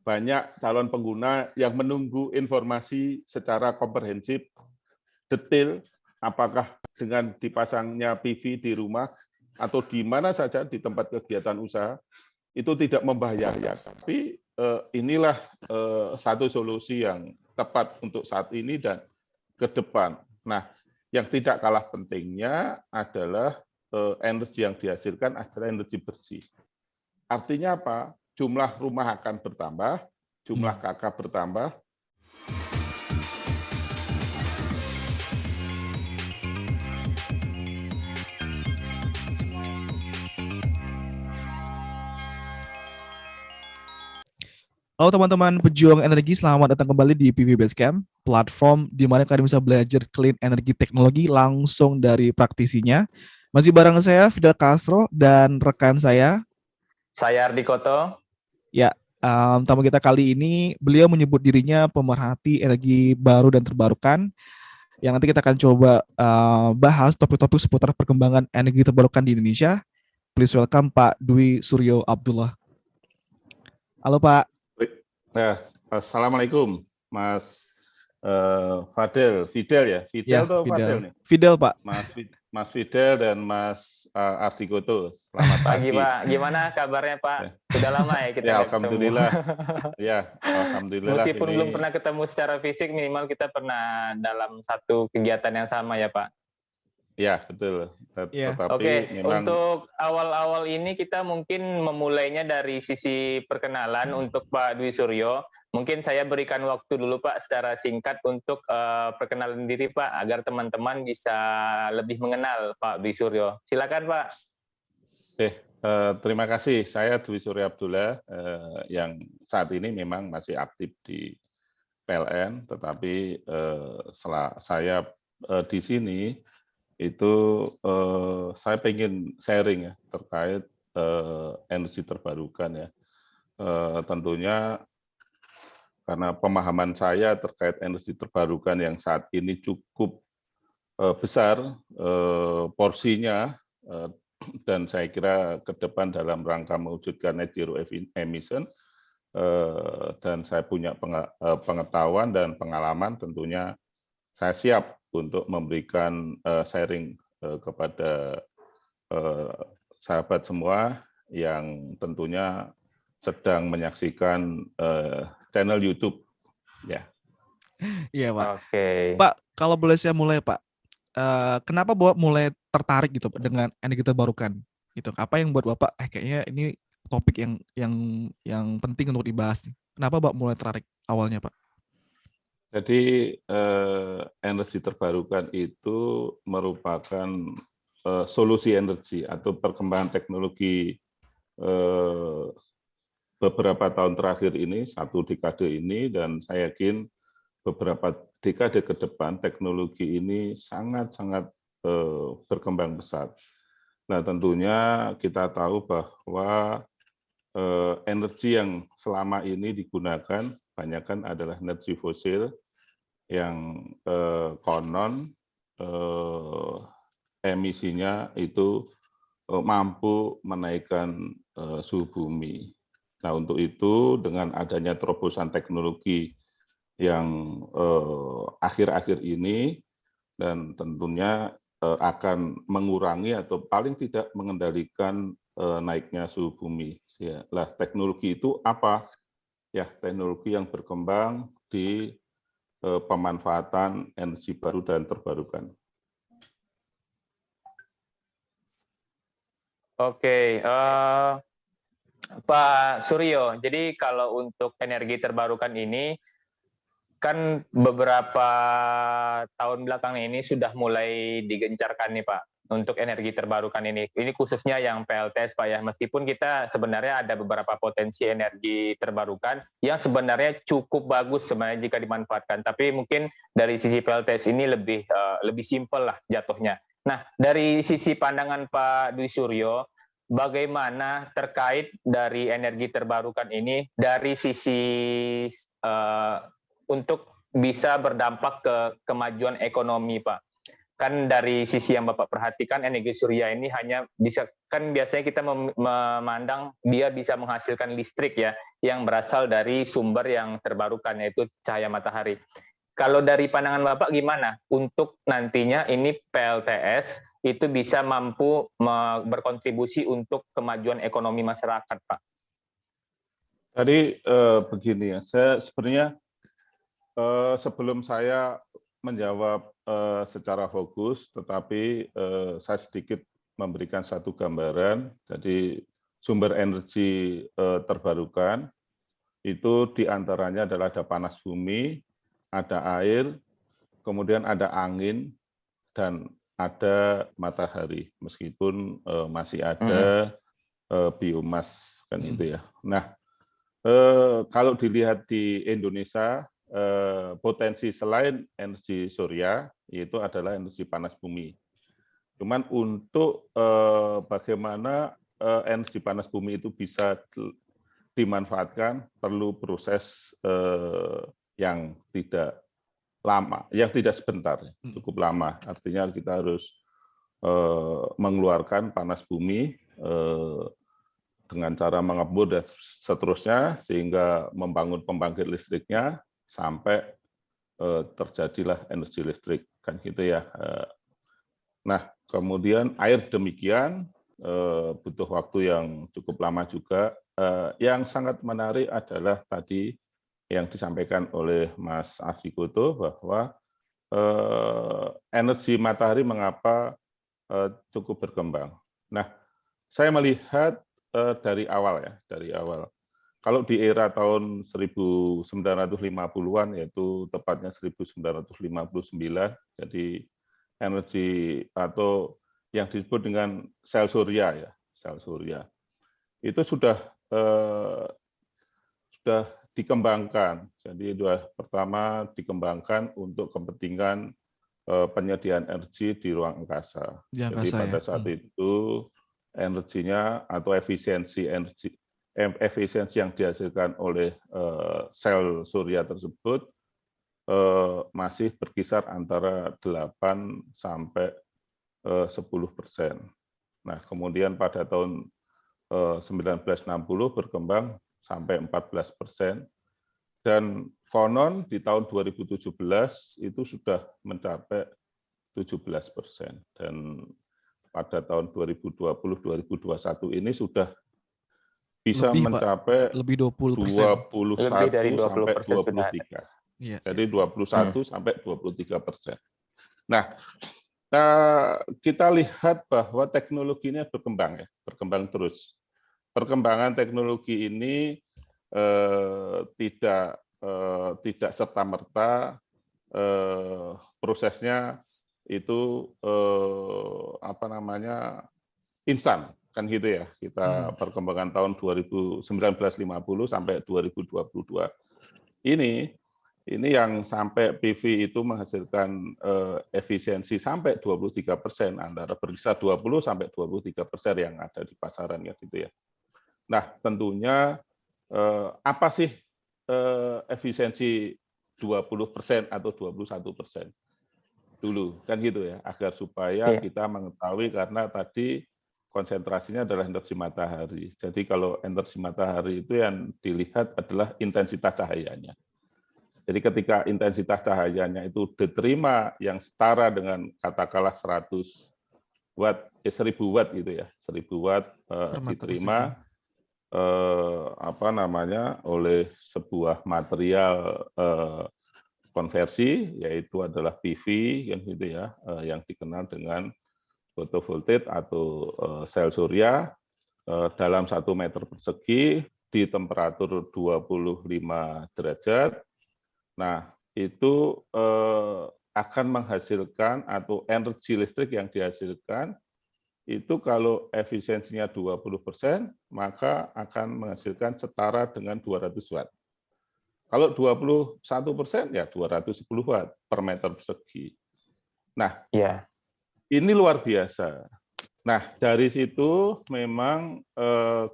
banyak calon pengguna yang menunggu informasi secara komprehensif, detail, apakah dengan dipasangnya PV di rumah atau di mana saja di tempat kegiatan usaha, itu tidak membahayakan. Tapi inilah satu solusi yang tepat untuk saat ini dan ke depan. Nah, yang tidak kalah pentingnya adalah energi yang dihasilkan adalah energi bersih. Artinya apa? Jumlah rumah akan bertambah, jumlah KK bertambah. Halo teman-teman pejuang energi, selamat datang kembali di PV Basecamp, platform di mana kalian bisa belajar clean energy teknologi langsung dari praktisinya. Masih bareng saya, Fidel Castro, dan rekan saya Ardi Koto. Ya, tamu kita kali ini, beliau menyebut dirinya pemerhati energi baru dan terbarukan, yang nanti kita akan coba bahas topik-topik seputar perkembangan energi terbarukan di Indonesia. Please welcome Pak Dwi Suryo Abdullah. Halo Pak. Assalamualaikum Mas Fidel ya? Fidel atau Fadel nih? Fidel Pak. Mas Fidel dan Mas Ardi Koto. Selamat pagi. Pagi Pak, gimana kabarnya Pak? Sudah lama ya kita Alhamdulillah. ketemu. Alhamdulillah. Meskipun belum pernah ketemu secara fisik, minimal kita pernah dalam satu kegiatan yang sama ya Pak? Ya, betul. Tetapi Oke, memang... untuk awal-awal ini kita mungkin memulainya dari sisi perkenalan untuk Pak Dwi Suryo. Mungkin saya berikan waktu dulu Pak secara singkat untuk perkenalan diri Pak, agar teman-teman bisa lebih mengenal Pak Dwi Suryo. Silakan Pak. Terima kasih. Saya Dwi Suryo Abdullah yang saat ini memang masih aktif di PLN, tetapi setelah saya di sini itu saya pengen sharing ya terkait energi terbarukan ya. Tentunya karena pemahaman saya terkait energi terbarukan yang saat ini cukup besar porsinya, dan saya kira ke depan dalam rangka mewujudkan net zero emission, dan saya punya pengetahuan dan pengalaman, tentunya saya siap untuk memberikan sharing kepada sahabat semua yang tentunya sedang menyaksikan channel YouTube. Ya. Iya Pak. Oke. Pak, kalau boleh saya mulai Pak, kenapa Bapak mulai tertarik gitu dengan energi terbarukan? Gitu. Apa yang buat Bapak kayaknya ini topik yang penting untuk dibahas nih. Kenapa Bapak mulai tertarik awalnya Pak? Jadi energi terbarukan itu merupakan solusi energi atau perkembangan teknologi beberapa tahun terakhir ini, satu dekade ini, dan saya yakin beberapa dekade ke depan teknologi ini sangat-sangat berkembang pesat. Nah, tentunya kita tahu bahwa energi yang selama ini digunakan banyakkan adalah energi fosil yang konon emisinya itu mampu menaikkan suhu bumi. Nah, untuk itu dengan adanya terobosan teknologi yang akhir-akhir ini dan tentunya akan mengurangi atau paling tidak mengendalikan naiknya suhu bumi. Lah, teknologi itu apa? Ya, teknologi yang berkembang di pemanfaatan energi baru dan terbarukan. Oke, Pak Suryo, jadi kalau untuk energi terbarukan ini, kan beberapa tahun belakangan ini sudah mulai digencarkan nih Pak, untuk energi terbarukan ini. Ini khususnya yang PLTS Pak ya, meskipun kita sebenarnya ada beberapa potensi energi terbarukan yang sebenarnya cukup bagus sebenarnya jika dimanfaatkan, tapi mungkin dari sisi PLTS ini lebih simpel lah jatuhnya. Nah, dari sisi pandangan Pak Dwi Suryo, bagaimana terkait dari energi terbarukan ini dari sisi untuk bisa berdampak ke kemajuan ekonomi, Pak? kan dari sisi yang Bapak perhatikan energi surya ini hanya bisa, kan biasanya kita memandang dia bisa menghasilkan listrik ya yang berasal dari sumber yang terbarukan yaitu cahaya matahari. Kalau dari pandangan Bapak gimana untuk nantinya ini PLTS itu bisa mampu berkontribusi untuk kemajuan ekonomi masyarakat, Pak? Tadi begini ya, saya sebenarnya sebelum saya menjawab secara fokus, tetapi saya sedikit memberikan satu gambaran. Jadi sumber energi terbarukan itu diantaranya adalah ada panas bumi, ada air, kemudian ada angin, dan ada matahari. Meskipun masih ada biomas kan itu ya. Nah, kalau dilihat di Indonesia, potensi selain energi surya itu adalah energi panas bumi. Cuman untuk bagaimana energi panas bumi itu bisa dimanfaatkan perlu proses yang tidak lama, yang tidak sebentar, cukup lama. Artinya kita harus mengeluarkan panas bumi dengan cara mengembun dan seterusnya, sehingga membangun pembangkit listriknya sampai terjadilah energi listrik, kan gitu ya. Nah, kemudian air demikian butuh waktu yang cukup lama juga. Yang sangat menarik adalah tadi yang disampaikan oleh Mas Afikoto bahwa energi matahari mengapa cukup berkembang. Nah, saya melihat dari awal ya, dari awal. Kalau di era tahun 1950-an, yaitu tepatnya 1959, jadi energi atau yang disebut dengan sel surya ya, sel surya itu sudah dikembangkan. Jadi pertama dikembangkan untuk kepentingan penyediaan energi di ruang angkasa. Jadi pada saat itu energinya atau efisiensi yang dihasilkan oleh sel surya tersebut masih berkisar antara 8 sampai 10%. Nah, kemudian pada tahun 1960 berkembang sampai 14%, dan konon di tahun 2017 itu sudah mencapai 17%, dan pada tahun 2020-2021 ini sudah bisa mencapai lebih 21 lebih dari 20% sampai 23. Iya, Jadi 21 sampai 23%. Nah, kita lihat bahwa teknologinya berkembang ya, berkembang terus. Perkembangan teknologi ini tidak serta-merta prosesnya itu instan, kan gitu ya. Kita perkembangan tahun 1950 sampai 2022 ini yang sampai PV itu menghasilkan efisiensi sampai 23%, antara berkisar 20 sampai 23% yang ada di pasaran ya gitu ya. Nah, tentunya apa sih efisiensi 20% atau 21% dulu, kan gitu ya, agar supaya kita mengetahui, karena tadi konsentrasinya adalah energi matahari. Jadi kalau energi matahari itu yang dilihat adalah intensitas cahayanya. Jadi ketika intensitas cahayanya itu diterima yang setara dengan katakanlah 100 watt, 1000 watt gitu ya, 1000 watt diterima oleh sebuah material konversi, yaitu adalah PV kan gitu ya, yang dikenal dengan fotovoltaik atau sel surya dalam 1 meter persegi di temperatur 25 derajat. Nah, itu akan menghasilkan, atau energi listrik yang dihasilkan itu kalau efisiensinya 20%, maka akan menghasilkan setara dengan 200 watt. Kalau 21%, ya 210 watt per meter persegi. Nah, ini luar biasa. Nah, dari situ memang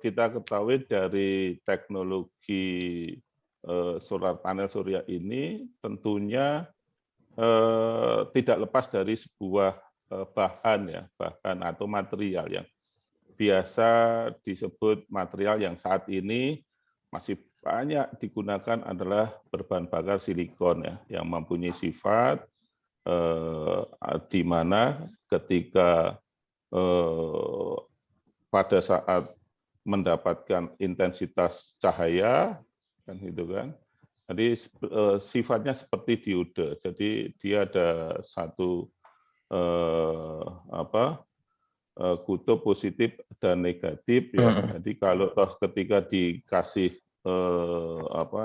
kita ketahui dari teknologi solar panel surya ini tentunya tidak lepas dari sebuah bahan atau material yang biasa disebut material yang saat ini masih banyak digunakan adalah berbahan bakar silikon ya, yang mempunyai sifat di mana ketika pada saat mendapatkan intensitas cahaya kan gitu kan. Jadi sifatnya seperti diode. Jadi dia ada satu kutub positif dan negatif ya. Jadi kalau ketika dikasih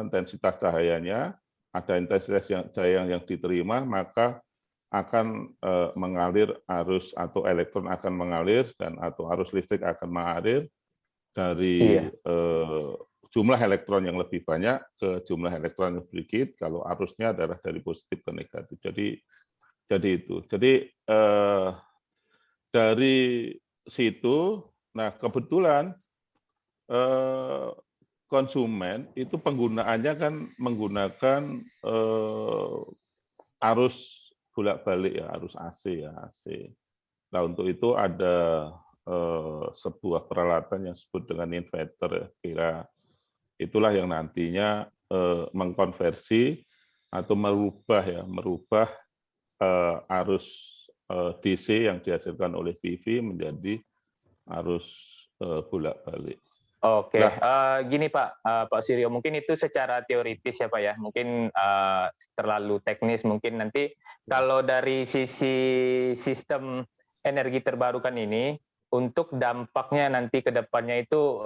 intensitas cahayanya, ada intensitas cahaya yang diterima, maka akan mengalir arus atau elektron akan mengalir dan atau arus listrik akan mengalir dari jumlah elektron yang lebih banyak ke jumlah elektron yang lebih sedikit kalau arusnya adalah dari positif ke negatif. Jadi itu. Jadi dari situ, nah kebetulan konsumen itu penggunaannya kan menggunakan arus bolak-balik ya, arus AC ya, AC. Nah untuk itu ada sebuah peralatan yang disebut dengan inverter ya, kira itulah yang nantinya mengkonversi atau merubah arus DC yang dihasilkan oleh PV menjadi arus bolak-balik. Oke, gini Pak Suryo, mungkin itu secara teoritis ya Pak ya, mungkin terlalu teknis, mungkin nanti kalau dari sisi sistem energi terbarukan ini, untuk dampaknya nanti ke depannya itu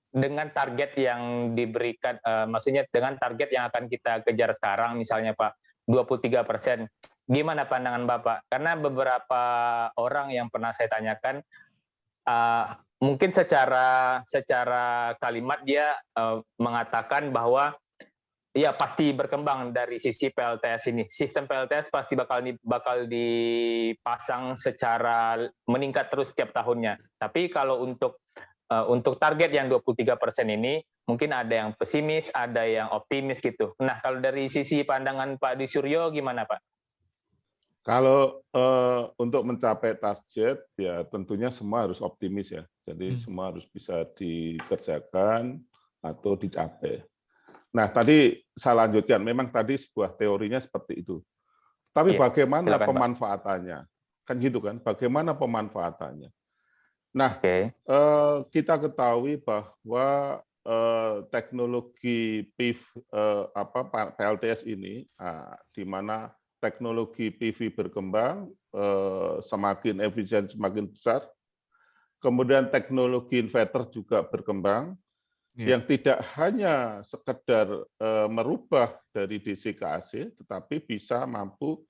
dengan target yang diberikan, maksudnya dengan target yang akan kita kejar sekarang, misalnya Pak, 23%, gimana pandangan Bapak? Karena beberapa orang yang pernah saya tanyakan, mungkin secara kalimat dia mengatakan bahwa ya pasti berkembang dari sisi PLTS ini. Sistem PLTS pasti bakal dipasang secara meningkat terus setiap tahunnya. Tapi kalau untuk target yang 23% ini, mungkin ada yang pesimis, ada yang optimis gitu. Nah, kalau dari sisi pandangan Pak Dwi Suryo gimana Pak? Kalau untuk mencapai target, ya tentunya semua harus optimis ya. Jadi semua harus bisa dikerjakan atau dicapai. Nah, tadi saya lanjutkan. Memang tadi sebuah teorinya seperti itu. Tapi bagaimana pemanfaatannya? Kan gitu kan? Bagaimana pemanfaatannya? Nah, kita ketahui bahwa teknologi PLTS ini, di mana teknologi PV berkembang, semakin efisien, semakin besar. Kemudian teknologi inverter juga berkembang, yang tidak hanya sekedar merubah dari DC ke AC, tetapi bisa mampu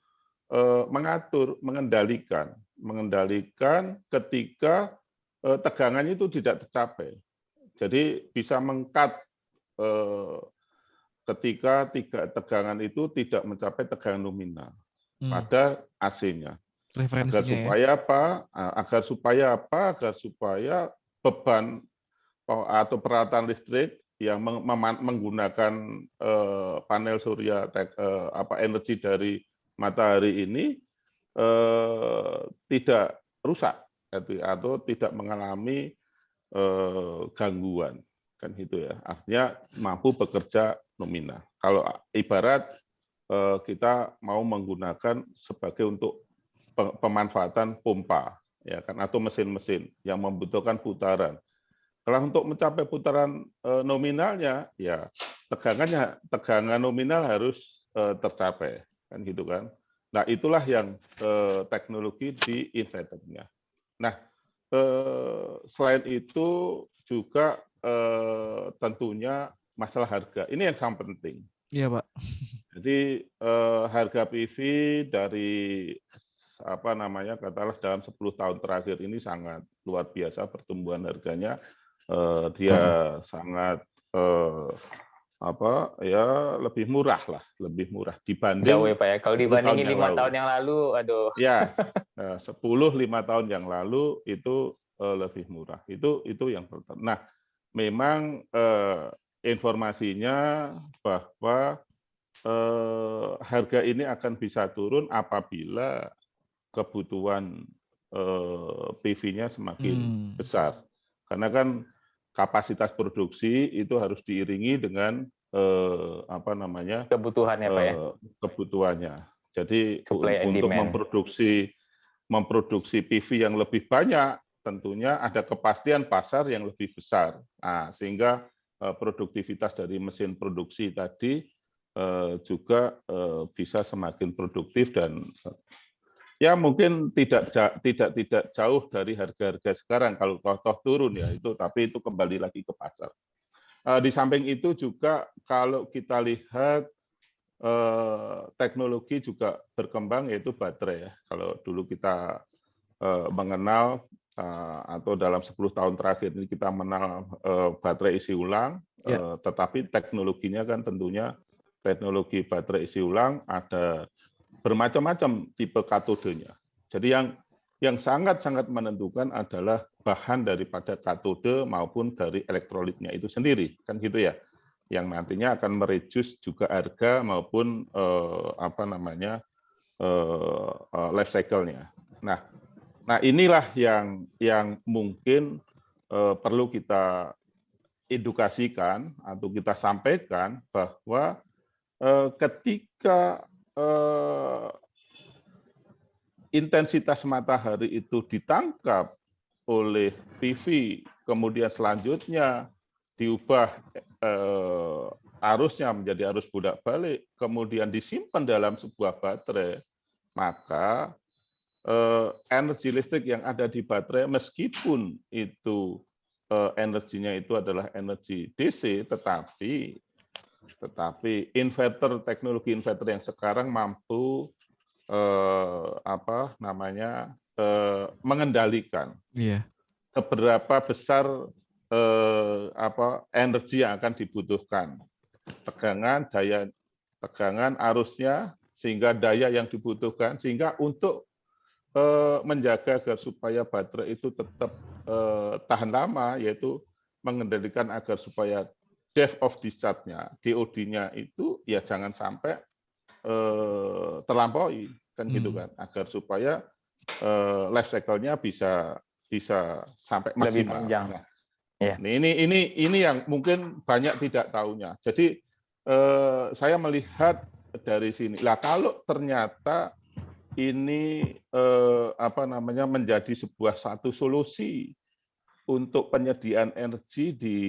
mengatur, mengendalikan ketika tegangannya itu tidak tercapai. Jadi bisa meng-cut ketika tegangan itu tidak mencapai tegangan nominal pada AC-nya. Agar supaya beban atau peralatan listrik yang menggunakan panel surya energi dari matahari ini tidak rusak atau tidak mengalami gangguan, kan gitu ya. Artinya mampu bekerja nominal. Kalau ibarat kita mau menggunakan sebagai untuk pemanfaatan pompa, ya kan, atau mesin-mesin yang membutuhkan putaran. Kalau untuk mencapai putaran nominalnya, ya tegangan nominal harus tercapai, kan gitu kan. Nah itulah yang teknologi di inverternya. Nah selain itu juga tentunya masalah harga. Ini yang sangat penting. Iya Pak. Jadi harga PV dari katakanlah dalam 10 tahun terakhir ini sangat luar biasa pertumbuhan harganya. Dia sangat lebih murah dibanding jauh ya Pak ya. Kalau dibandingin 5 tahun yang lalu, aduh. Ya, 5 tahun yang lalu itu lebih murah. Itu yang pertama. Nah, memang informasinya bahwa harga ini akan bisa turun apabila kebutuhan PV-nya semakin besar. Karena kan kapasitas produksi itu harus diiringi dengan Kebutuhannya Pak ya. kebutuhannya. Jadi Supply and untuk demand. memproduksi PV yang lebih banyak, tentunya ada kepastian pasar yang lebih besar. Nah, sehingga produktivitas dari mesin produksi tadi juga bisa semakin produktif dan ya mungkin tidak jauh dari harga-harga sekarang kalau toh turun ya itu, tapi itu kembali lagi ke pasar. Di samping itu juga kalau kita lihat teknologi juga berkembang yaitu baterai ya. Kalau dulu kita mengenal atau dalam 10 tahun terakhir ini kita mengenal baterai isi ulang, tetapi teknologinya kan tentunya teknologi baterai isi ulang ada bermacam-macam tipe katodenya. Jadi yang sangat-sangat menentukan adalah bahan daripada katode maupun dari elektrolitnya itu sendiri, kan gitu ya. Yang nantinya akan mereduce juga harga maupun life cycle-nya. Nah inilah yang mungkin perlu kita edukasikan atau kita sampaikan bahwa ketika intensitas matahari itu ditangkap oleh PV, kemudian selanjutnya diubah arusnya menjadi arus bolak-balik, kemudian disimpan dalam sebuah baterai, maka energi listrik yang ada di baterai meskipun itu energinya itu adalah energi DC, tetapi teknologi inverter yang sekarang mampu mengendalikan seberapa besar energi yang akan dibutuhkan, tegangan arusnya, sehingga daya yang dibutuhkan, sehingga untuk menjaga agar supaya baterai itu tetap tahan lama, yaitu mengendalikan agar supaya depth of discharge-nya, DOD-nya itu ya jangan sampai terlampaui, kan gitu kan, agar supaya life cycle-nya bisa sampai maksimal. Lebih panjang. Nah, ya. ini yang mungkin banyak tidak tahunya. Jadi saya melihat dari sini. Lah kalau ternyata ini menjadi sebuah satu solusi untuk penyediaan energi di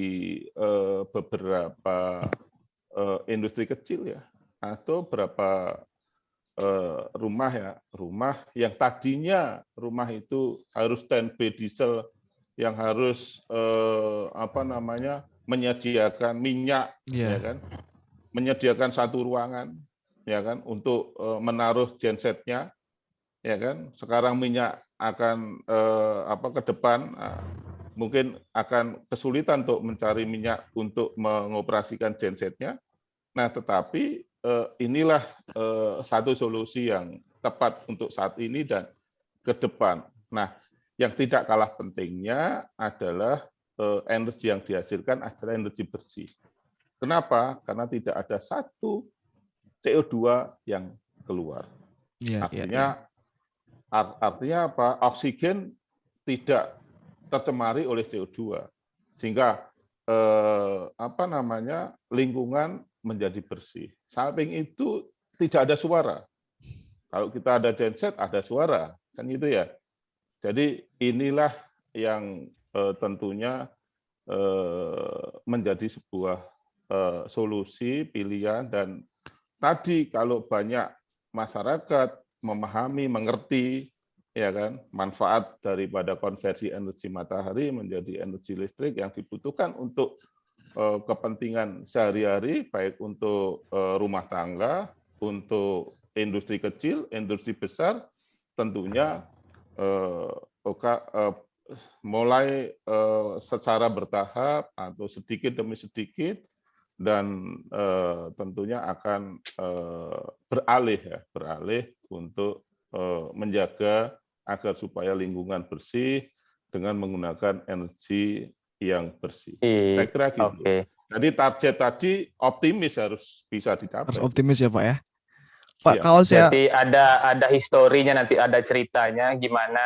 beberapa industri kecil ya, atau berapa rumah yang tadinya rumah itu harus standby diesel, yang harus menyediakan minyak, ya kan, menyediakan satu ruangan, ya kan, untuk menaruh gensetnya, ya kan. Sekarang minyak akan ke depan mungkin akan kesulitan untuk mencari minyak untuk mengoperasikan gensetnya. Nah, tetapi inilah satu solusi yang tepat untuk saat ini dan ke depan. Nah, yang tidak kalah pentingnya adalah energi yang dihasilkan adalah energi bersih. Kenapa? Karena tidak ada satu CO2 yang keluar. Artinya apa? Oksigen tidak tercemari oleh CO2, sehingga lingkungan menjadi bersih. Samping itu tidak ada suara. Kalau kita ada genset ada suara, kan gitu ya. Jadi inilah yang tentunya menjadi sebuah solusi pilihan, dan tadi kalau banyak masyarakat memahami, mengerti, ya kan, manfaat daripada konversi energi matahari menjadi energi listrik yang dibutuhkan untuk kepentingan sehari-hari, baik untuk rumah tangga, untuk industri kecil, industri besar, tentunya mulai secara bertahap atau sedikit demi sedikit, dan tentunya akan beralih untuk menjaga agar supaya lingkungan bersih dengan menggunakan energi yang bersih. Saya kira gitu. Oke. Jadi target tadi optimis harus bisa dicapai. Harus optimis ya Pak ya. Pak, Iya. kalau saya Berarti ada historinya, nanti ada ceritanya gimana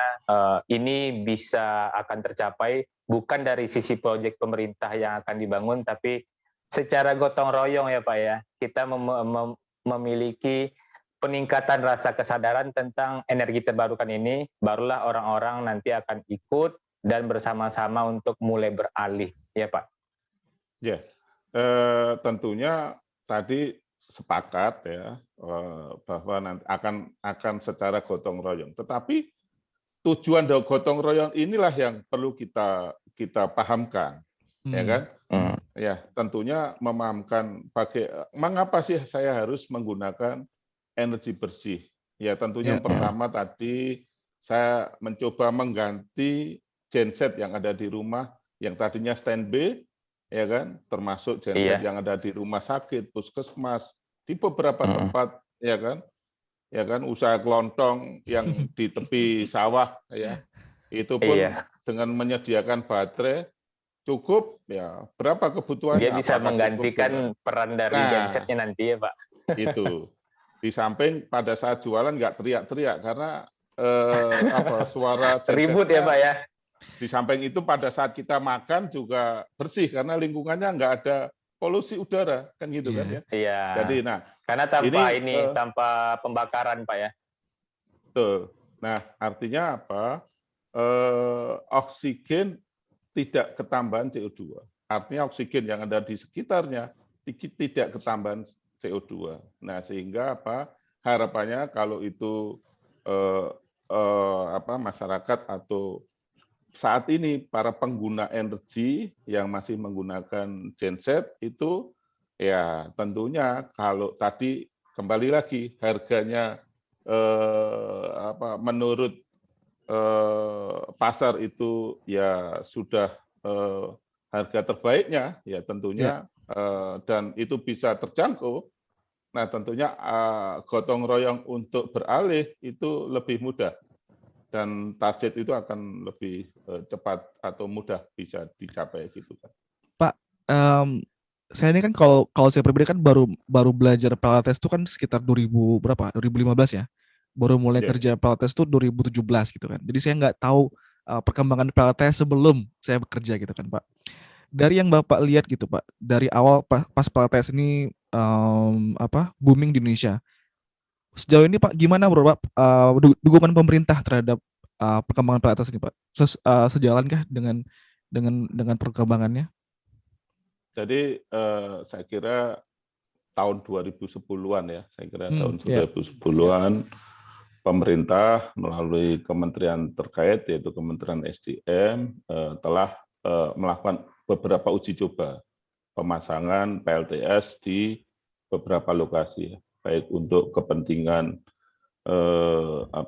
ini bisa akan tercapai, bukan dari sisi proyek pemerintah yang akan dibangun, tapi secara gotong royong ya Pak ya. Kita memiliki peningkatan rasa kesadaran tentang energi terbarukan ini, barulah orang-orang nanti akan ikut dan bersama-sama untuk mulai beralih ya Pak. Ya, tentunya tadi sepakat ya bahwa nanti akan secara gotong royong. Tetapi tujuan dari gotong royong inilah yang perlu kita pahamkan, ya kan? Ya, tentunya memahamkan mengapa sih saya harus menggunakan energi bersih. Ya, tentunya yang pertama tadi saya mencoba mengganti genset yang ada di rumah yang tadinya standby, ya kan, termasuk genset yang ada di rumah sakit, puskesmas, di beberapa tempat, ya kan, usaha kelontong yang di tepi sawah, ya, itu pun dengan menyediakan baterai cukup, ya berapa kebutuhannya? Dia bisa apakah menggantikan peran dari gensetnya nanti ya Pak. Itu di samping pada saat jualan nggak teriak-teriak karena suara ribut ya Pak ya. Di samping itu pada saat kita makan juga bersih karena lingkungannya nggak ada polusi udara kan gitu kan ya. Iya. Jadi karena tanpa pembakaran Pak ya. Betul. Nah, artinya apa? Oksigen tidak ketambahan CO2. Artinya oksigen yang ada di sekitarnya tidak ketambahan CO2. Nah, sehingga apa? Harapannya kalau itu masyarakat atau saat ini para pengguna energi yang masih menggunakan genset itu ya tentunya kalau tadi kembali lagi harganya menurut pasar itu ya sudah harga terbaiknya ya tentunya dan itu bisa terjangkau. Nah tentunya gotong royong untuk beralih itu lebih mudah. Dan target itu akan lebih cepat atau mudah bisa dicapai gitu kan. Pak, saya ini kan kalau saya pribadi kan baru belajar PLTS itu kan sekitar 2015 ya. Baru mulai kerja PLTS itu 2017 gitu kan. Jadi saya nggak tahu perkembangan PLTS sebelum saya bekerja gitu kan Pak. Dari yang Bapak lihat gitu Pak, dari awal pas PLTS ini booming di Indonesia. Sejauh ini Pak, gimana Pak dukungan pemerintah terhadap perkembangan PLTS ini Pak? Sejalankah dengan perkembangannya? Jadi saya kira tahun 2010-an ya, saya kira tahun 2010-an pemerintah melalui kementerian terkait yaitu Kementerian SDM telah melakukan beberapa uji coba pemasangan PLTS di beberapa lokasi, baik untuk kepentingan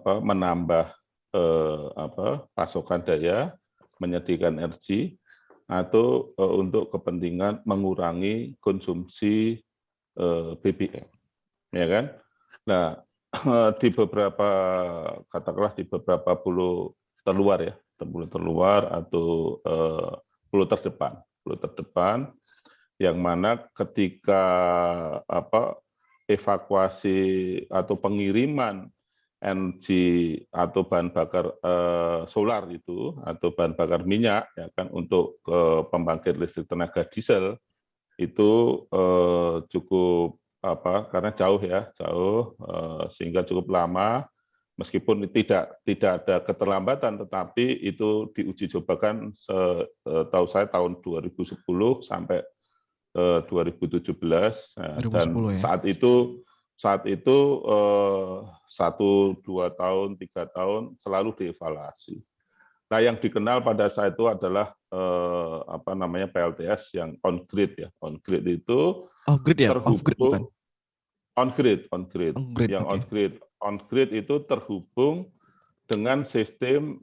menambah pasokan daya, menyediakan energi, atau untuk kepentingan mengurangi konsumsi BBM, ya kan? Nah, di beberapa katakanlah di beberapa pulau terluar ya, pulau terluar atau pulau terdepan, yang mana ketika evakuasi atau pengiriman energi atau bahan bakar solar itu atau bahan bakar minyak ya kan untuk pembangkit listrik tenaga diesel itu cukup karena jauh sehingga cukup lama meskipun tidak ada keterlambatan tetapi itu diuji cobakan setahu saya tahun 2010 sampai 2017 dan saat itu 1, 2 tahun, 3 tahun selalu dievaluasi. Nah, yang dikenal pada saat itu adalah PLTS yang on grid ya. On grid itu terhubung on grid. Yang on grid itu terhubung dengan sistem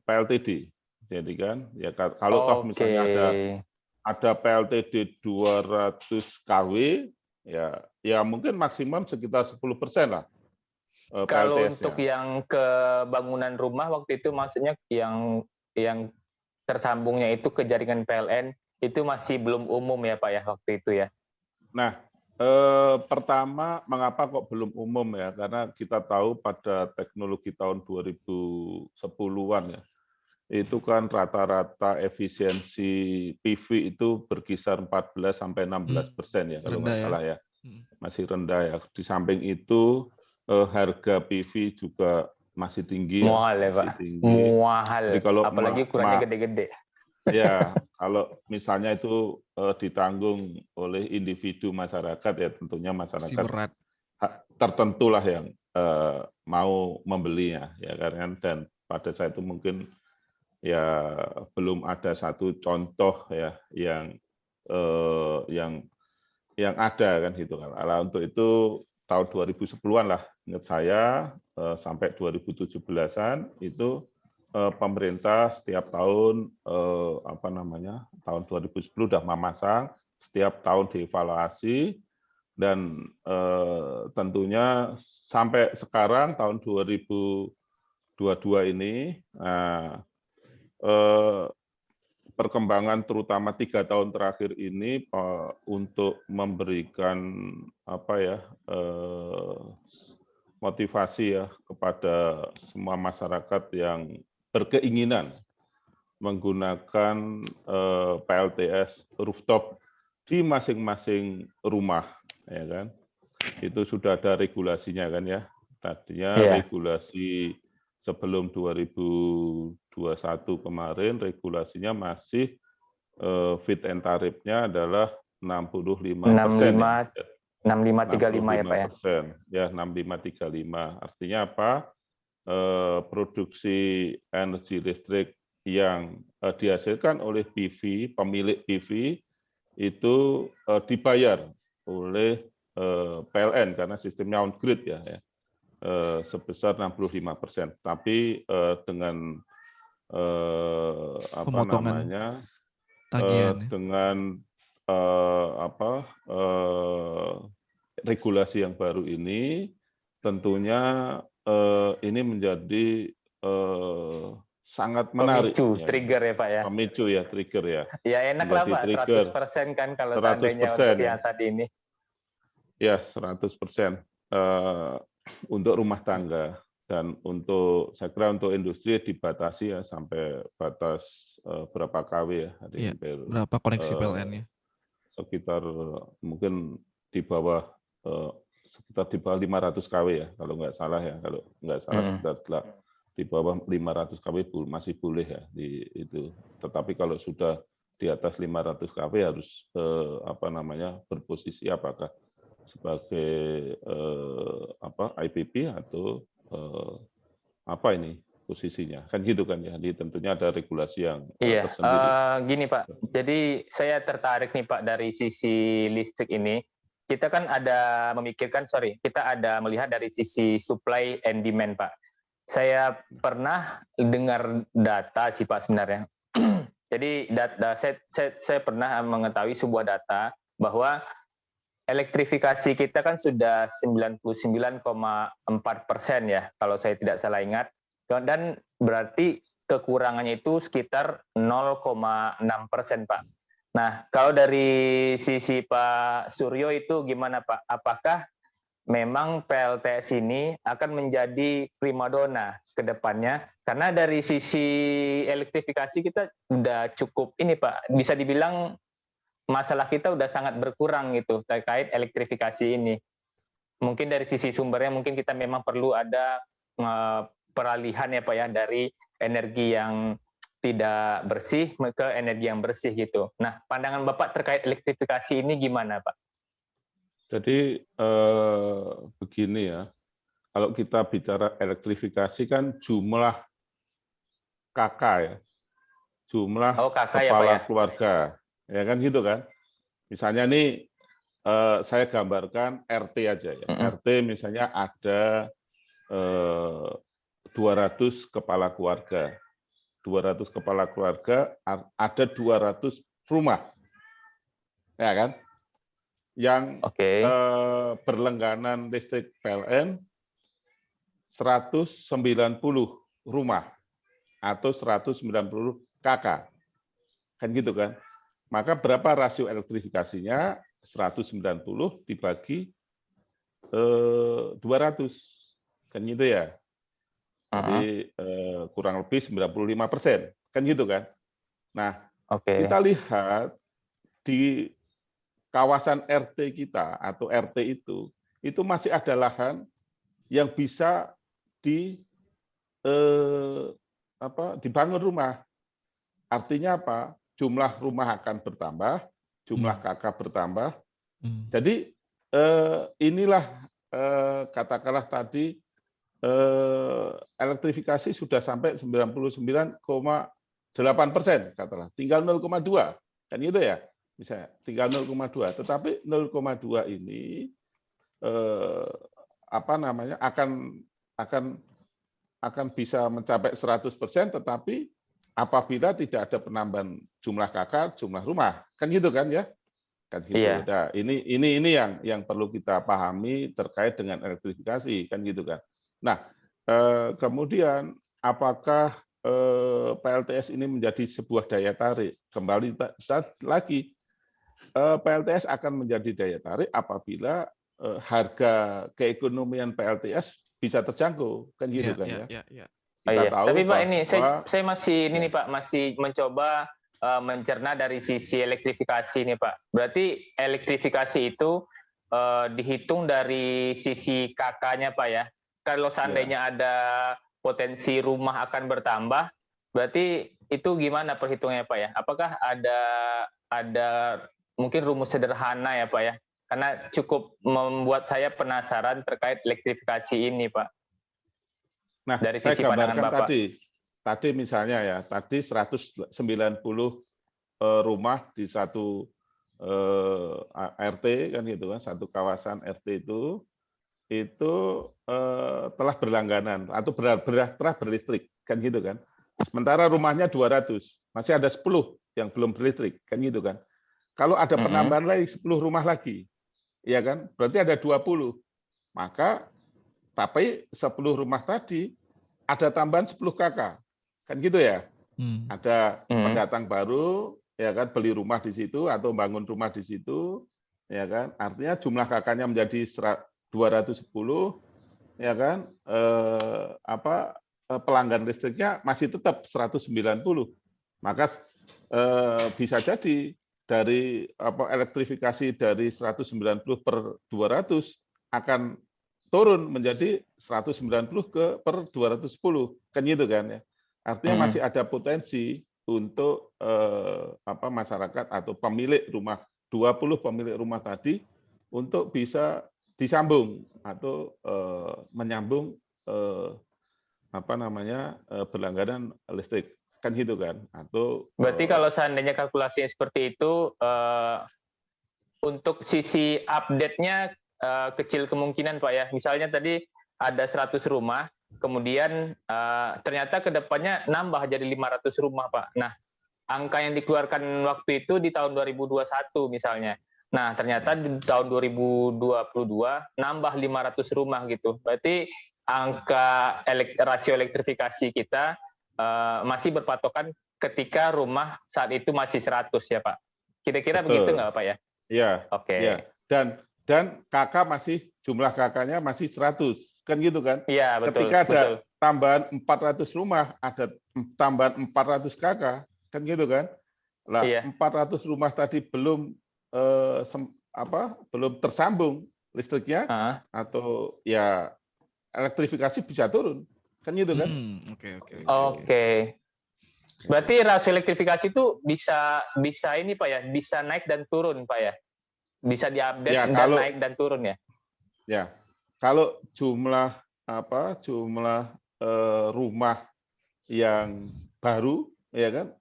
PLTD. Jadi kan ya kalau toh misalnya ada PLTD 200 kW ya mungkin maksimum sekitar 10% lah. Kalau untuk yang ke bangunan rumah waktu itu maksudnya yang tersambungnya itu ke jaringan PLN itu masih belum umum ya Pak ya waktu itu ya. Nah, pertama, mengapa kok belum umum ya? Karena kita tahu pada teknologi tahun 2010-an ya, itu kan rata-rata efisiensi PV itu berkisar 14-16% ya, kalau rendah nggak ya. salah ya. Masih rendah ya. Di samping itu, harga PV juga masih tinggi ya. Mual ya Masih Pak. tinggi. Mual. Jadi kalau Apalagi ukurannya gede-gede. ya, kalau misalnya itu ditanggung oleh individu masyarakat ya tentunya Masih masyarakat berat. tertentu lah yang mau membelinya ya kan, dan pada saat itu mungkin ya belum ada satu contoh ya yang ada kan gitu kan. Untuk itu tahun 2010-an lah ingat saya sampai 2017-an itu pemerintah setiap tahun tahun 2010 sudah memasang, setiap tahun dievaluasi, dan tentunya sampai sekarang tahun 2022 ini perkembangan terutama 3 tahun terakhir ini untuk memberikan motivasi ya kepada semua masyarakat yang berkeinginan menggunakan PLTS rooftop di masing-masing rumah, ya kan? Itu sudah ada regulasinya kan ya. Tadinya regulasi sebelum 2021 kemarin regulasinya masih fit and tarifnya adalah 65%. 6535 ya Pak ya. Ya, 6535. Artinya apa? Produksi energi listrik yang dihasilkan oleh PV, pemilik PV itu dibayar oleh PLN karena sistemnya on grid ya, sebesar 65%. Tapi dengan Pemotongan tagihan. dengan regulasi yang baru ini, tentunya ini menjadi sangat menarik. Pemicu, trigger ya Pak ya. Pemicu ya, trigger ya. Ya enak lah Pak, 100% kan kalau seandainya untuk yang saat ini. Ya, 100% untuk rumah tangga. Dan untuk, saya kira untuk industri dibatasi ya sampai batas berapa kW ya. Iya, berapa koneksi PLN-nya? Sekitar mungkin di bawah sekitar di bawah 500 kW ya, kalau nggak salah ya. Kalau nggak salah sekitar di bawah 500 kW masih boleh ya di itu. Tetapi kalau sudah di atas 500 kW harus berposisi apakah sebagai IPP atau posisinya kan gitu kan ya. Jadi tentunya ada regulasi yang tersendiri. Gini Pak, jadi saya tertarik nih Pak dari sisi listrik ini. Kita kan ada kita ada melihat dari sisi supply and demand Pak. Saya pernah dengar data sih Pak sebenarnya. Jadi saya pernah mengetahui sebuah data bahwa elektrifikasi kita kan sudah 99,4% ya, kalau saya tidak salah ingat. Dan berarti kekurangannya itu sekitar 0,6% Pak. Nah, kalau dari sisi Pak Suryo itu gimana Pak? Apakah memang PLTS ini akan menjadi primadona ke depannya? Karena dari sisi elektrifikasi kita udah cukup ini Pak, bisa dibilang masalah kita udah sangat berkurang gitu terkait elektrifikasi ini. Mungkin dari sisi sumbernya mungkin kita memang perlu ada peralihan ya Pak ya dari energi yang tidak bersih ke energi yang bersih gitu. Nah, pandangan Bapak terkait elektrifikasi ini gimana Pak? Jadi begini ya, kalau kita bicara elektrifikasi kan jumlah KK ya, jumlah kepala keluarga, ya kan gitu kan. Misalnya nih saya gambarkan RT aja ya, RT misalnya ada 200 kepala keluarga. 200 kepala keluarga, ada 200 rumah. Ya kan? Yang berlangganan listrik PLN 190 rumah atau 190 KK. Kan gitu kan? maka berapa rasio elektrifikasinya? 190 dibagi 200, kan gitu ya. Jadi kurang lebih 95%, kan gitu kan. Nah, kita lihat di kawasan RT kita atau RT itu masih ada lahan yang bisa dibangun rumah. Artinya apa? Jumlah rumah akan bertambah, jumlah KK bertambah. Jadi inilah katakanlah tadi elektrifikasi sudah sampai 99,8%, katakanlah. Tinggal 0,2, kan gitu ya? Misalnya tinggal 0,2. Tetapi 0,2 ini akan bisa mencapai 100%, tetapi apabila tidak ada penambahan jumlah KK, jumlah rumah, kan gitu kan ya? Kan gitu. Iya. Nah, ini yang perlu kita pahami terkait dengan elektrifikasi, kan gitu kan. Nah, kemudian apakah PLTS ini menjadi sebuah daya tarik? Kembali lagi, PLTS akan menjadi daya tarik apabila harga keekonomian PLTS bisa terjangkau, kan gitu kan ya. Kita tahu tapi Pak, bahwa, ini saya masih ini nih Pak, masih mencoba mencerna dari sisi elektrifikasi nih Pak. Berarti elektrifikasi itu dihitung dari sisi KK-nya Pak ya. Kalau seandainya ada potensi rumah akan bertambah, berarti itu gimana perhitungannya Pak ya? Apakah ada mungkin rumus sederhana ya Pak ya? Karena cukup membuat saya penasaran terkait elektrifikasi ini Pak. Nah, dari saya sisi pandangan gambarkan Bapak. Tadi misalnya ya, tadi 190 rumah di satu RT kan gitu kan, satu kawasan RT itu telah berlangganan atau telah berlistrik kan gitu kan. Sementara rumahnya 200, masih ada 10 yang belum berlistrik kan gitu kan. Kalau ada penambahan lagi 10 rumah lagi, ya kan, berarti ada 20. Maka tapi 10 rumah tadi ada tambahan 10 KK, kan gitu ya. Ada pendatang baru, ya kan, beli rumah di situ atau bangun rumah di situ, ya kan. Artinya jumlah KK-nya menjadi 210, ya kan. Pelanggan listriknya masih tetap 190. Maka bisa jadi dari elektrifikasi dari 190 per 200 akan turun menjadi 190 per 210, kan gitu kan ya. Artinya masih ada potensi untuk masyarakat atau pemilik rumah, 20 pemilik rumah tadi untuk bisa disambung atau menyambung berlangganan listrik, kan gitu kan. Atau berarti kalau seandainya kalkulasinya seperti itu, untuk sisi update-nya kecil kemungkinan Pak ya. Misalnya tadi ada 100 rumah, kemudian ternyata ke depannya nambah jadi 500 rumah Pak. Nah, angka yang dikeluarkan waktu itu di tahun 2021 misalnya. Nah, ternyata di tahun 2022 nambah 500 rumah gitu. Berarti angka rasio elektrifikasi kita masih berpatokan ketika rumah saat itu masih 100 ya Pak. Kira-kira begitu nggak Pak ya? Iya. Oke. Ya. Dan KK masih, jumlah KK-nya masih 100, kan gitu kan? Iya, betul. Ketika ada tambahan 400 rumah, ada tambahan 400 KK, kan gitu kan? Lah, 400 rumah tadi belum tersambung listriknya, atau ya elektrifikasi bisa turun, kan gitu kan? Oke. Berarti rasio elektrifikasi itu bisa ini Pak ya, bisa naik dan turun Pak ya? Bisa diupdate ya, dan naik dan turun ya? Ya, kalau jumlah rumah yang baru, ya kan,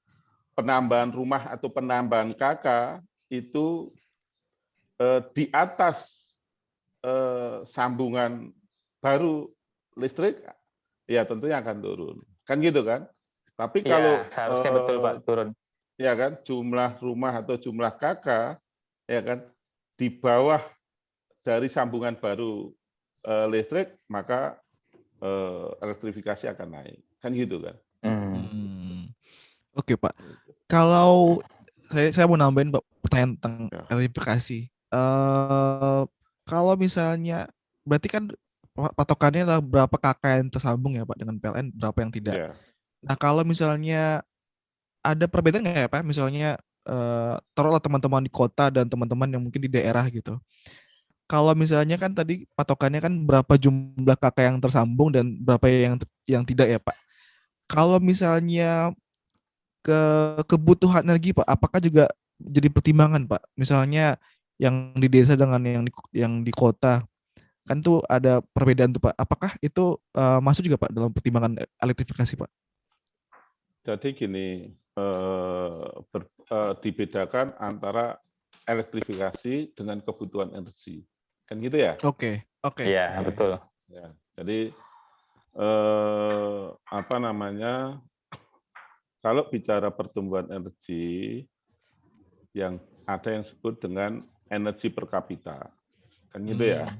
penambahan rumah atau penambahan KK itu di atas sambungan baru listrik, ya tentunya akan turun, kan gitu kan. Tapi kalau seharusnya betul Pak, turun. Ya kan, jumlah rumah atau jumlah KK, ya kan, di bawah dari sambungan baru listrik, maka elektrifikasi akan naik, kan gitu kan. Oke Pak, kalau saya mau nambahin Pak, pertanyaan tentang Ya. elektrifikasi. Kalau misalnya berarti kan patokannya adalah berapa kakak yang tersambung ya Pak dengan PLN, berapa yang tidak. Ya. Nah kalau misalnya ada perbedaan nggak ya Pak? Misalnya taruhlah teman-teman di kota dan teman-teman yang mungkin di daerah gitu. Kalau misalnya kan tadi patokannya kan berapa jumlah kakak yang tersambung dan berapa yang tidak ya Pak. Kalau misalnya kebutuhan energi Pak, apakah juga jadi pertimbangan Pak? Misalnya yang di desa dengan yang di kota kan tuh ada perbedaan tuh Pak. Apakah itu masuk juga Pak dalam pertimbangan elektrifikasi Pak? Jadi gini, dibedakan antara elektrifikasi dengan kebutuhan energi. Kan gitu ya? Oke. Iya, betul. Ya. Jadi apa namanya? Kalau bicara pertumbuhan energi, yang ada yang disebut dengan energi per kapita, kan gitu ya?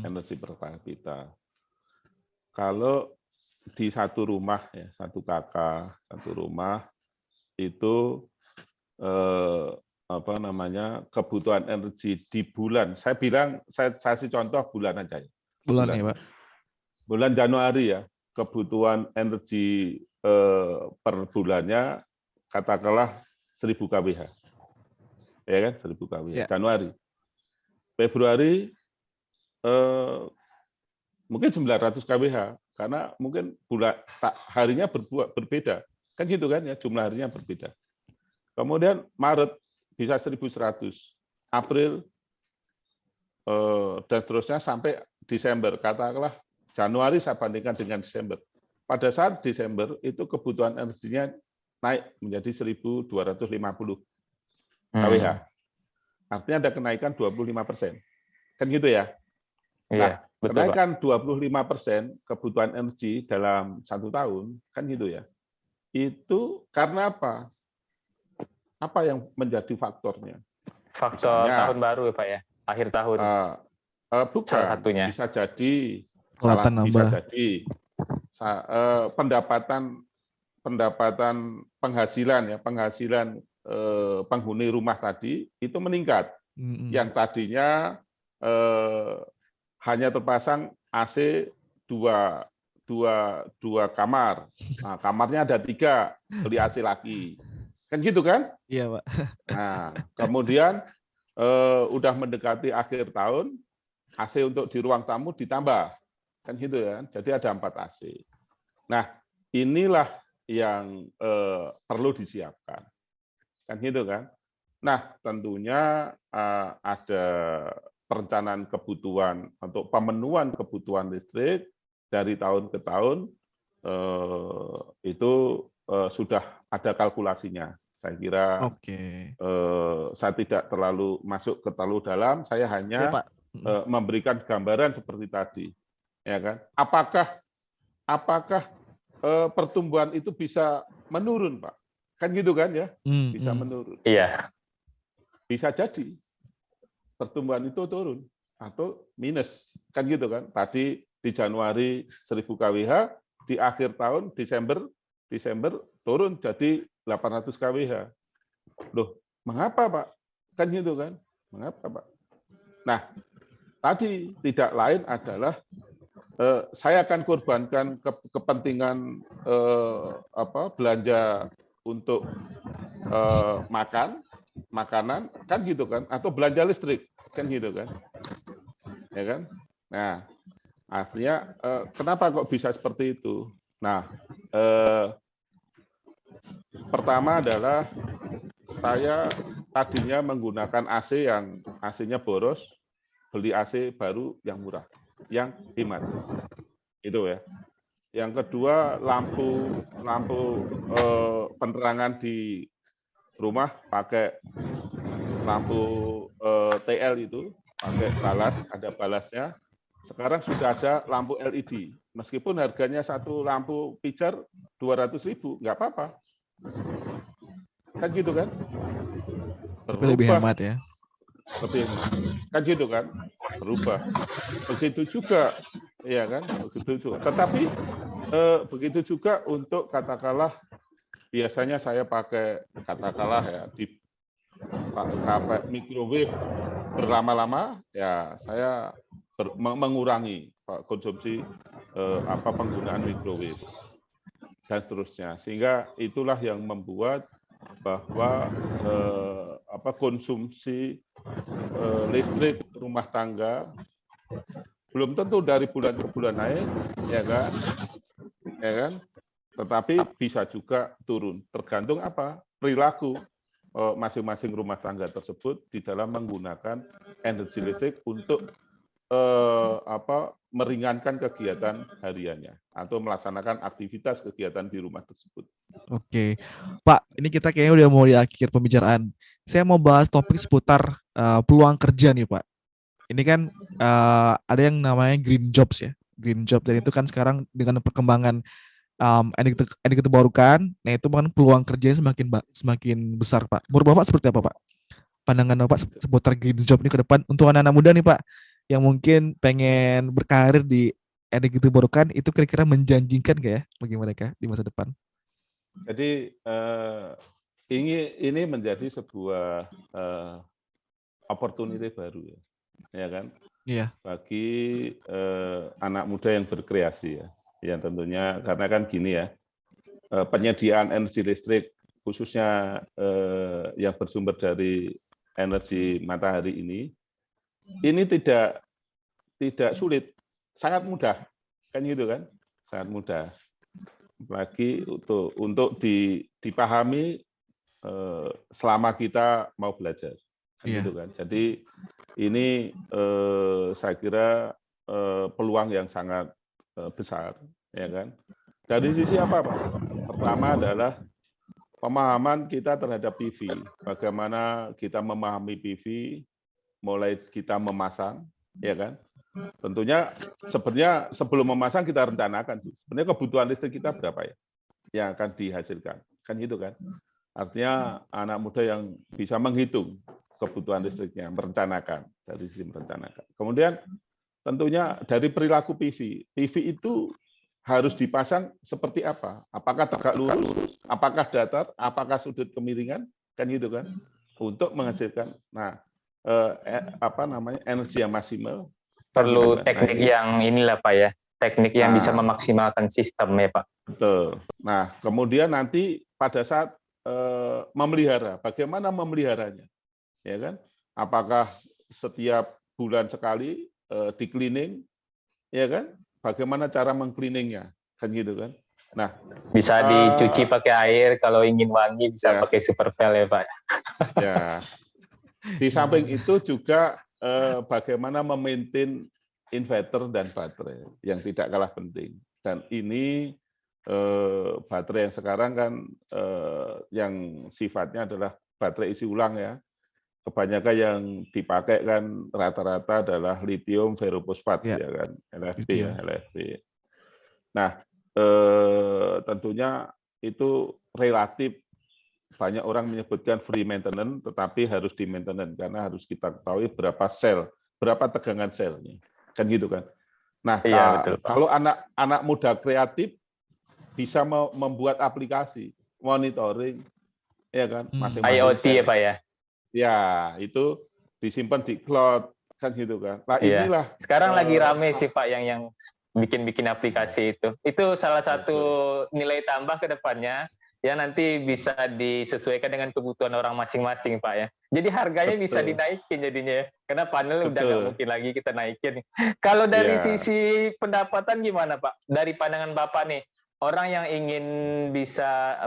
Energi per kapita. Kalau di satu rumah ya, satu kakak, satu rumah itu apa namanya, kebutuhan energi di bulan. Saya bilang, saya kasih contoh bulan aja ya. Bulan ya Pak. Bulan Januari ya, kebutuhan energi per bulannya katakanlah 1000 kWh. Ya kan, 1000 kWh. Ya. Januari. Februari mungkin 900 kWh karena mungkin bulan harinya berbeda. Kan gitu kan ya, jumlah harinya berbeda. Kemudian Maret bisa 1100, April dan seterusnya sampai Desember. Katakanlah Januari saya bandingkan dengan Desember. Pada saat Desember itu kebutuhan energinya naik menjadi 1250 kWh. Artinya ada kenaikan 25%. Kan gitu ya? Nah, betul, kenaikan 25% kebutuhan energi dalam 1 tahun, kan gitu ya. Itu karena apa? Apa yang menjadi faktornya? Faktor Misalnya, tahun baru ya Pak ya, akhir tahun. Bukan, Salah satunya. bisa jadi Kelihatan bisa nambah. jadi pendapatan penghasilan penghuni rumah tadi itu meningkat. Yang tadinya hanya terpasang AC dua kamar, nah, kamarnya ada 3, beli AC lagi, kan gitu kan? Iya Pak. Nah, kemudian udah mendekati akhir tahun, AC untuk di ruang tamu ditambah, kan gitu ya. Jadi ada 4 AC. Nah, inilah yang perlu disiapkan, kan gitu kan. Nah, tentunya ada perencanaan kebutuhan untuk pemenuhan kebutuhan listrik dari tahun ke tahun, itu sudah ada kalkulasinya. Saya kira saya tidak terlalu masuk ke terlalu dalam, saya hanya memberikan gambaran seperti tadi, ya kan? Apakah pertumbuhan itu bisa menurun, Pak? Kan gitu kan ya? Bisa menurun. Iya. Bisa jadi pertumbuhan itu turun atau minus, kan gitu kan? Tadi di Januari 1000 kWh, di akhir tahun Desember turun jadi 800 kWh. Loh, mengapa Pak? Kan gitu kan? Mengapa Pak? Nah, tadi tidak lain adalah saya akan korbankan kepentingan belanja untuk makanan, kan gitu kan? Atau belanja listrik, kan gitu kan? Ya kan? Nah, artinya kenapa kok bisa seperti itu? Nah, pertama adalah saya tadinya menggunakan AC yang AC-nya boros, beli AC baru yang murah, yang hemat. Itu ya. Yang kedua, lampu penerangan di rumah pakai lampu TL itu, pakai balas, ada balasnya. Sekarang sudah ada lampu LED. Meskipun harganya satu lampu pijar 200.000, nggak apa-apa. Kan gitu kan? Lebih hemat ya. Kan gitu kan? Berubah. Begitu juga, ya kan? Begitu juga. Tetapi begitu juga untuk katakanlah biasanya saya pakai katakanlah ya microwave berlama-lama, ya saya mengurangi konsumsi penggunaan microwave dan seterusnya. Sehingga itulah yang membuat bahwa konsumsi listrik rumah tangga belum tentu dari bulan ke bulan naik, ya kan? Tetapi bisa juga turun, tergantung perilaku masing-masing rumah tangga tersebut di dalam menggunakan energi listrik untuk meringankan kegiatan hariannya atau melaksanakan aktivitas kegiatan di rumah tersebut. Oke, Pak, ini kita kayaknya udah mau di akhir pembicaraan. Saya mau bahas topik seputar peluang kerja nih, Pak. Ini kan ada yang namanya green jobs ya, green job, dan itu kan sekarang dengan perkembangan energi terbarukan, nah itu kan peluang kerjanya semakin besar, Pak. Menurut Bapak seperti apa, Pak? Pandangan Bapak seputar green job ini ke depan untuk anak-anak muda nih, Pak, yang mungkin pengen berkarir di energi terbarukan, itu kira-kira menjanjikan nggak ya bagi mereka di masa depan? Jadi ini menjadi sebuah opportunity baru ya kan? Iya. Bagi anak muda yang berkreasi ya. Ya tentunya karena kan gini ya, penyediaan energi listrik khususnya yang bersumber dari energi matahari ini tidak sulit, sangat mudah, kan gitu kan, sangat mudah. Apalagi untuk dipahami selama kita mau belajar, kan gitu kan. Jadi ini saya kira peluang yang sangat besar, ya kan. Dari sisi apa, Pak? Pertama adalah pemahaman kita terhadap PV. Bagaimana kita memahami PV, mulai kita memasang, ya kan. Tentunya sebenarnya sebelum memasang kita rencanakan sih. Sebenarnya kebutuhan listrik kita berapa ya yang akan dihasilkan, kan gitu kan. Artinya anak muda yang bisa menghitung kebutuhan listriknya, merencanakan dari sisi merencanakan. Kemudian tentunya dari perilaku PV. PV itu harus dipasang seperti apa? Apakah tegak lurus, apakah datar, apakah sudut kemiringan, kan gitu kan? Untuk menghasilkan energi yang maksimal. Perlu teknik yang inilah Pak ya, teknik yang bisa memaksimalkan sistem ya Pak. Betul. Nah, kemudian nanti pada saat memelihara, bagaimana memeliharanya? Ya kan? Apakah setiap bulan sekali di cleaning, ya kan? Bagaimana cara mengcleaningnya, kan gitu kan? Nah, bisa dicuci pakai air, kalau ingin wangi bisa pakai Superpel ya Pak. Ya, di samping itu juga bagaimana memaintain inverter dan baterai yang tidak kalah penting. Dan ini baterai yang sekarang kan yang sifatnya adalah baterai isi ulang ya. Kebanyakan yang dipakai kan rata-rata adalah lithium ferrofosfat ya kan, LFP ya, LFP. Nah, tentunya itu relatif banyak orang menyebutkan free maintenance, tetapi harus di maintenance karena harus kita ketahui berapa sel, berapa tegangan selnya, kan gitu kan. Nah, iya, betul, kalau anak muda kreatif bisa membuat aplikasi monitoring, ya kan, masing-masing IoT sel. ya Pak ya. Ya, itu disimpan di cloud, kan gitu kan. Nah, inilah. Sekarang lagi rame sih Pak yang bikin aplikasi itu. Itu salah satu nilai tambah ke depannya, ya nanti bisa disesuaikan dengan kebutuhan orang masing-masing Pak ya. Jadi harganya bisa dinaikin jadinya, karena panel udah nggak mungkin lagi kita naikin. Kalau dari sisi pendapatan gimana Pak? Dari pandangan Bapak nih, orang yang ingin bisa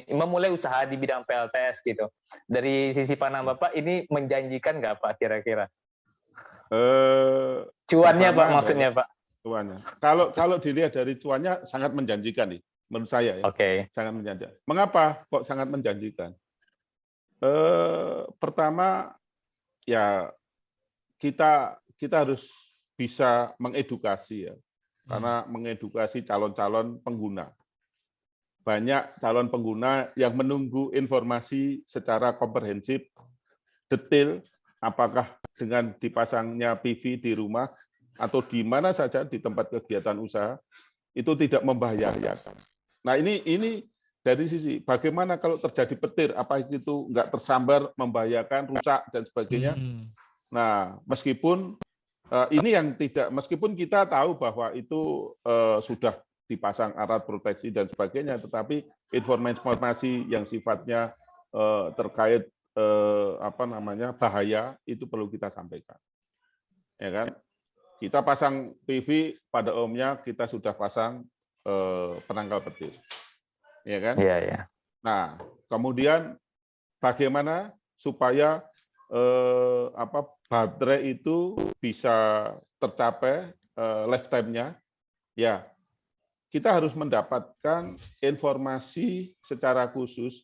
memulai usaha di bidang PLTS gitu. Dari sisi pandangan Bapak ini menjanjikan nggak Pak kira-kira? Cuannya Pak maksudnya Pak. Cuannya. Kalau dilihat dari cuannya sangat menjanjikan nih, menurut saya ya. Sangat menjanjikan. Mengapa kok sangat menjanjikan? Pertama ya kita harus bisa mengedukasi ya. Karena mengedukasi calon-calon pengguna. Banyak calon pengguna yang menunggu informasi secara komprehensif, detail, apakah dengan dipasangnya PV di rumah atau di mana saja di tempat kegiatan usaha itu tidak membahayakan. Nah ini dari sisi bagaimana kalau terjadi petir, apa itu nggak tersambar, membahayakan, rusak dan sebagainya. Nah, meskipun ini yang tidak, meskipun kita tahu bahwa itu sudah dipasang alat proteksi dan sebagainya, tetapi informasi yang sifatnya terkait apa namanya bahaya itu perlu kita sampaikan, ya kan? Kita pasang PV pada umumnya kita sudah pasang penangkal petir, ya kan? Iya, iya. Nah, kemudian bagaimana supaya baterai itu bisa tercapai lifetime-nya? Ya, kita harus mendapatkan informasi secara khusus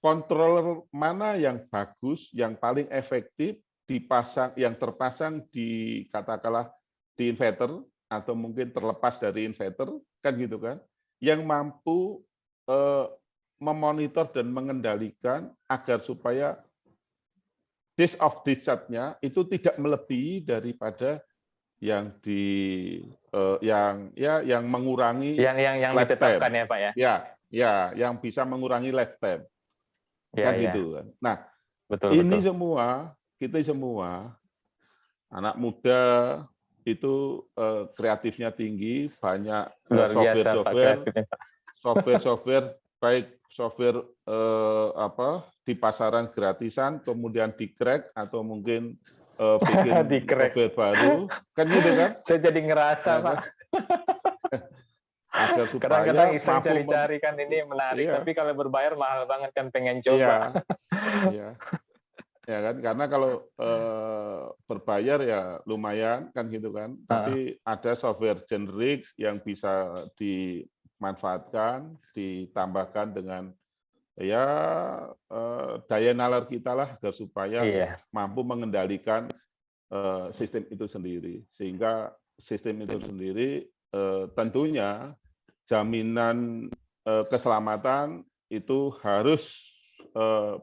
controller mana yang bagus, yang paling efektif dipasang, yang terpasang di katakanlah di inverter atau mungkin terlepas dari inverter, kan gitu kan, yang mampu memonitor dan mengendalikan agar supaya disk of discharge-nya itu tidak melebihi daripada yang yang mengurangi Yang lifetime. ditetapkan ya Pak ya. Ya, yang bisa mengurangi lifetime. Ya, Kan ya. gitu kan. Nah, Betul, ini betul. semua kita semua anak muda itu kreatifnya tinggi, banyak Luar biasa Pak kreatifnya, Pak. software baik software di pasaran gratisan, kemudian di-crack atau mungkin bikin Di-crack. software baru, kan gitu kan? Saya jadi ngerasa Ya, Pak. kan? Agar supaya Kadang-kadang iseng mampu cari-cari kan ini menarik, iya, tapi kalau berbayar mahal banget kan pengen iya, coba. iya. Ya kan, karena kalau berbayar ya lumayan kan gitu kan, tapi ada software generik yang bisa dimanfaatkan, ditambahkan dengan ya daya nalar kita lah agar supaya Iya. mampu mengendalikan sistem itu sendiri, sehingga sistem itu sendiri tentunya jaminan keselamatan itu harus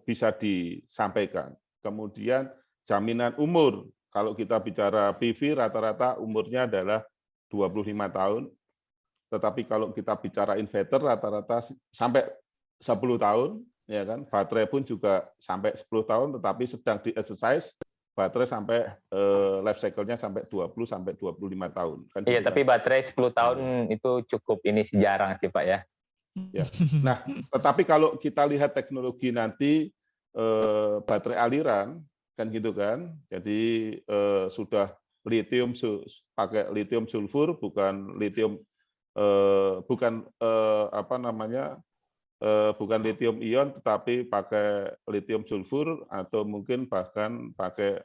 bisa disampaikan. Kemudian jaminan umur, kalau kita bicara PV rata-rata umurnya adalah 25 tahun, tetapi kalau kita bicara inverter rata-rata sampai 10 tahun, ya kan? Baterai pun juga sampai 10 tahun, tetapi sedang di-exercise baterai sampai life cycle-nya sampai 20 sampai 25 tahun. Kan Iya, gitu tapi kan? baterai 10 tahun itu cukup ini jarang sih Pak ya. Ya. Nah, tetapi kalau kita lihat teknologi nanti baterai aliran kan gitu kan, jadi sudah lithium pakai lithium sulfur, bukan lithium bukan bukan lithium ion, tetapi pakai lithium sulfur atau mungkin bahkan pakai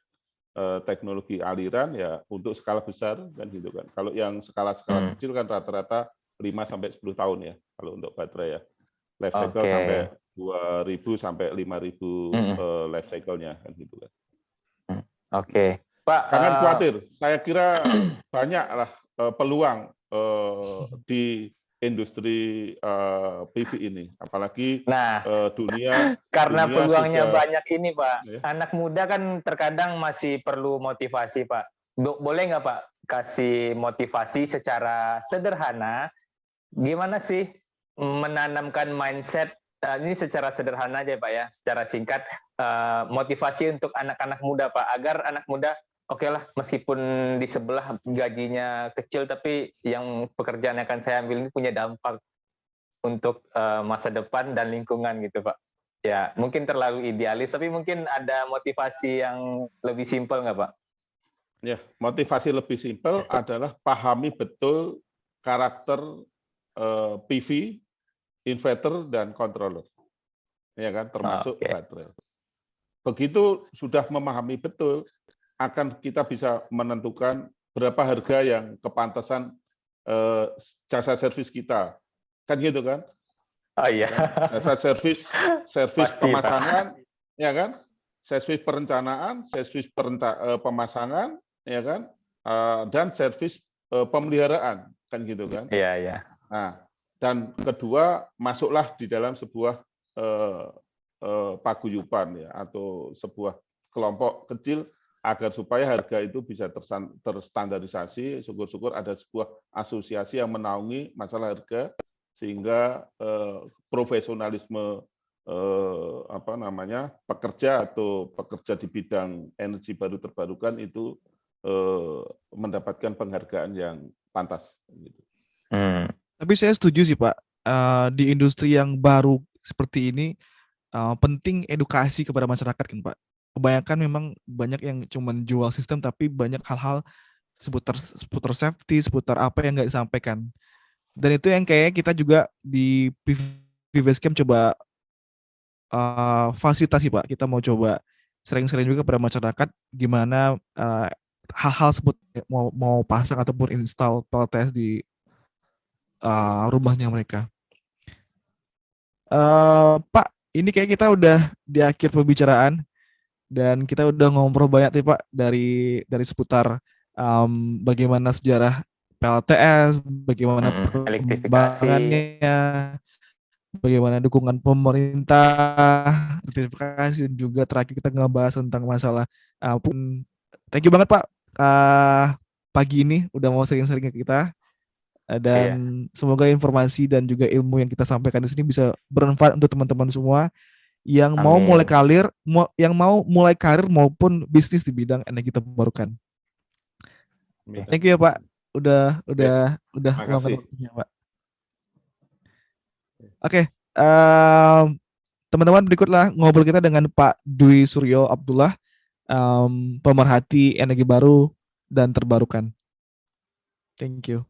teknologi aliran ya untuk skala besar kan gitu kan. Kalau yang skala-skala kecil kan rata-rata 5 sampai 10 tahun ya kalau untuk baterai ya. Life cycle sampai 2.000 sampai 5.000 life cycle-nya kan gitu kan. Oke. Pak, Jangan khawatir, saya kira banyaklah peluang di industri PV ini, apalagi dunia karena peluangnya sudah, banyak ini Pak. ya. Anak muda kan terkadang masih perlu motivasi Pak. Boleh nggak Pak kasih motivasi secara sederhana? Gimana sih menanamkan mindset ini secara sederhana aja Pak ya, secara singkat motivasi untuk anak-anak muda Pak, agar anak muda oke lah meskipun di sebelah gajinya kecil tapi yang pekerjaan yang akan saya ambil ini punya dampak untuk masa depan dan lingkungan gitu Pak. Ya mungkin terlalu idealis tapi mungkin ada motivasi yang lebih simpel nggak Pak? Ya, motivasi lebih simpel adalah pahami betul karakter PV, inverter dan controller, ya kan, termasuk baterai. Begitu sudah memahami betul, akan kita bisa menentukan berapa harga yang kepantasan jasa servis kita, kan gitu kan? Oh iya. Jasa servis pemasangan, ya kan? Servis perencanaan, servis pemasangan, ya kan? Dan servis pemeliharaan, kan gitu kan? Iya, iya. Nah, dan kedua masuklah di dalam sebuah paguyuban ya atau sebuah kelompok kecil agar supaya harga itu bisa terstandarisasi. Syukur-syukur ada sebuah asosiasi yang menaungi masalah harga sehingga profesionalisme pekerja atau pekerja di bidang energi baru terbarukan itu mendapatkan penghargaan yang pantas. Gitu. Tapi saya setuju sih Pak, di industri yang baru seperti ini penting edukasi kepada masyarakat kan Pak. Kebanyakan memang banyak yang cuma jual sistem, tapi banyak hal-hal seputar safety, seputar apa yang nggak disampaikan. Dan itu yang kayak kita juga di PVScam coba fasilitasi Pak. Kita mau coba sering-sering juga kepada masyarakat gimana hal-hal sebut mau pasang ataupun install PLTS di rumahnya mereka. Pak, ini kayak kita udah di akhir pembicaraan dan kita udah ngobrol banyak nih Pak dari seputar bagaimana sejarah PLTS, bagaimana perkembangannya, bagaimana dukungan pemerintah, elektrifikasi, dan juga terakhir kita ngebahas tentang masalah. Thank you banget Pak, pagi ini udah mau sering-sering ke kita, dan semoga informasi dan juga ilmu yang kita sampaikan di sini bisa bermanfaat untuk teman-teman semua yang mau mulai karir maupun bisnis di bidang energi terbarukan. Thank you ya Pak, udah meluangkan waktunya Pak. Oke, teman-teman, berikutlah ngobrol kita dengan Pak Dwi Suryo Abdullah, pemerhati energi baru dan terbarukan. Thank you.